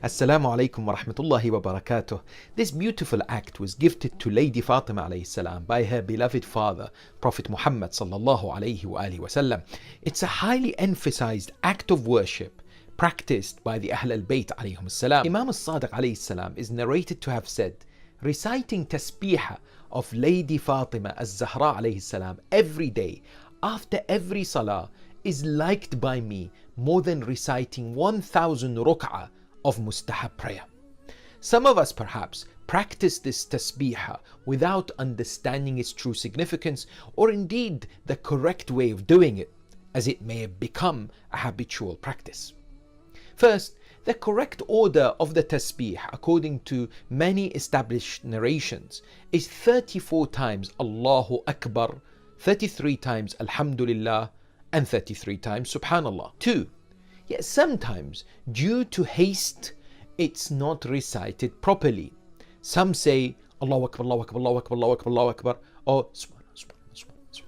Assalamu alaikum wa rahmatullahi wa barakatuh. This beautiful act was gifted to Lady Fatima alayhi salam by her beloved father, Prophet Muhammad sallallahu alayhi wa alihi wasallam. It's a highly emphasized act of worship practiced by the Ahl al-Bayt alayhim salam. Imam al-Sadiq alayhi salam is narrated to have said, reciting tasbeeh of Lady Fatima Zehra alayhi salam every day after every salah is liked by me more than reciting 1,000 ruk'ah of mustahab prayer. Some of us perhaps practice this tasbeeh without understanding its true significance or indeed the correct way of doing it, as it may have become a habitual practice. First, the correct order of the tasbeeh according to many established narrations is 34 times Allahu Akbar, 33 times Alhamdulillah, and 33 times Subhanallah. 2. Yet sometimes, due to haste, it's not recited properly. Some say Allahu Akbar, Allahu Akbar, Allahu Akbar, Allahu Akbar, Allahu Akbar, or Subhanallah, Subhanallah, Subhanallah.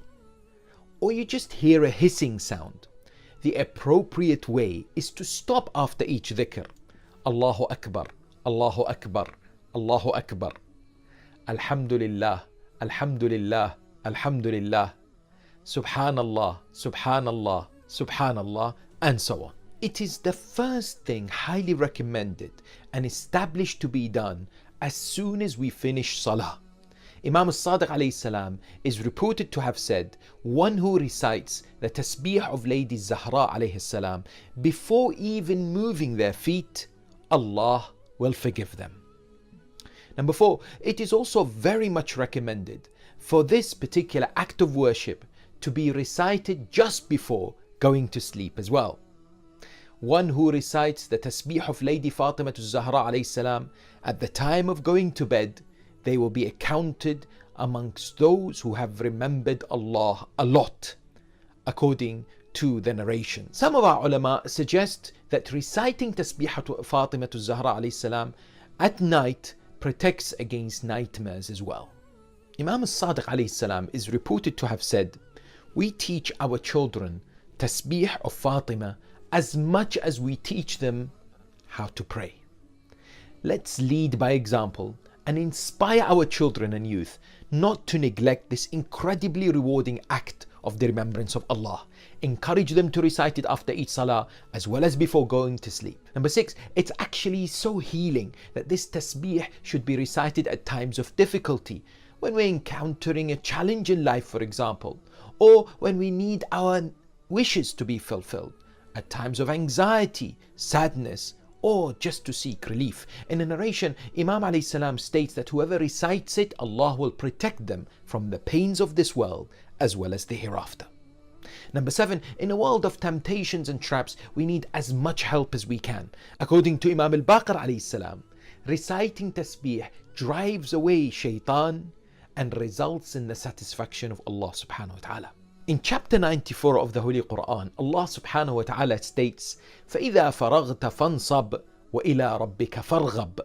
Or you just hear a hissing sound. The appropriate way is to stop after each dhikr. Allahu Akbar, Allahu Akbar, Allahu Akbar. Alhamdulillah, Alhamdulillah, Alhamdulillah. Subhanallah, Subhanallah, Subhanallah, and so on. It is the first thing highly recommended and established to be done as soon as we finish salah. Imam al-Sadiq alayhi salam is reported to have said, one who recites the tasbeeh of Lady Zahra alayhi salam before even moving their feet, Allah will forgive them. Number 4, it is also very much recommended for this particular act of worship to be recited just before going to sleep as well. One who recites the tasbeeh of Lady Fatima Zehra alayhi salam at the time of going to bed, they will be accounted amongst those who have remembered Allah a lot, according to the narration. Some of our ulama suggest that reciting tasbeeh Fatima Zehra alayhi salam at night protects against nightmares as well. Imam al-Sadiq alayhi salam is reported to have said, we teach our children tasbeeh of Fatima as much as we teach them how to pray. Let's lead by example and inspire our children and youth not to neglect this incredibly rewarding act of the remembrance of Allah. Encourage them to recite it after each salah as well as before going to sleep. Number 6, it's actually so healing that this tasbeeh should be recited at times of difficulty, when we're encountering a challenge in life, for example, or when we need our wishes to be fulfilled, at times of anxiety, sadness, or just to seek relief. In a narration, Imam alayhi salam states that whoever recites it, Allah will protect them from the pains of this world as well as the hereafter. Number 7, in a world of temptations and traps, we need as much help as we can. According to Imam al-Baqir alayhi salam, reciting tasbeeh drives away shaitan and results in the satisfaction of Allah subhanahu wa ta'ala. In chapter 94 of the Holy Quran, Allah subhanahu wa ta'ala states, فَإِذَا فَرَغْتَ فَانْصَبْ وَإِلَىٰ رَبِّكَ فَارْغَبْ.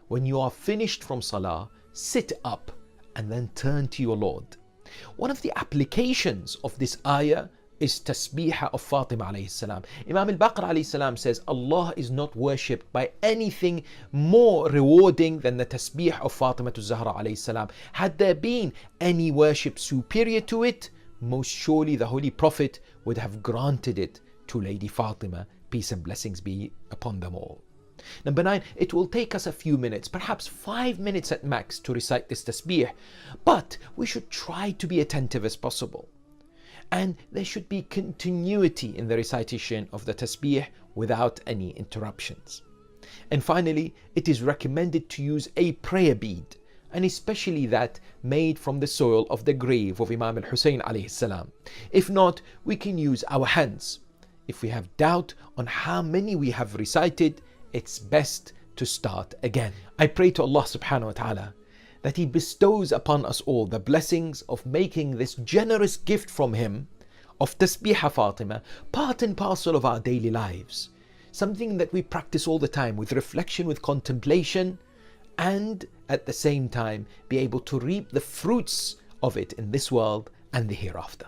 When you are finished from salah, sit up and then turn to your Lord. One of the applications of this ayah is tasbeeh of Fatima alayhi salam. Imam al-Baqir alayhi salam says, Allah is not worshipped by anything more rewarding than the tasbeeh of Fatima Zehra alayhi salam. Had there been any worship superior to it, most surely the Holy Prophet would have granted it to Lady Fatima, peace and blessings be upon them all. Number 9, it will take us a few minutes, perhaps 5 minutes at max, to recite this tasbeeh, but we should try to be attentive as possible. And there should be continuity in the recitation of the tasbeeh without any interruptions. And finally, it is recommended to use a prayer bead, and especially that made from the soil of the grave of Imam al-Hussein alayhi salam. If not, we can use our hands. If we have doubt on how many we have recited, it's best to start again. I pray to Allah subhanahu wa ta'ala that He bestows upon us all the blessings of making this generous gift from Him of tasbeeh Fatima part and parcel of our daily lives, something that we practice all the time with reflection, with contemplation, and at the same time be able to reap the fruits of it in this world and the hereafter.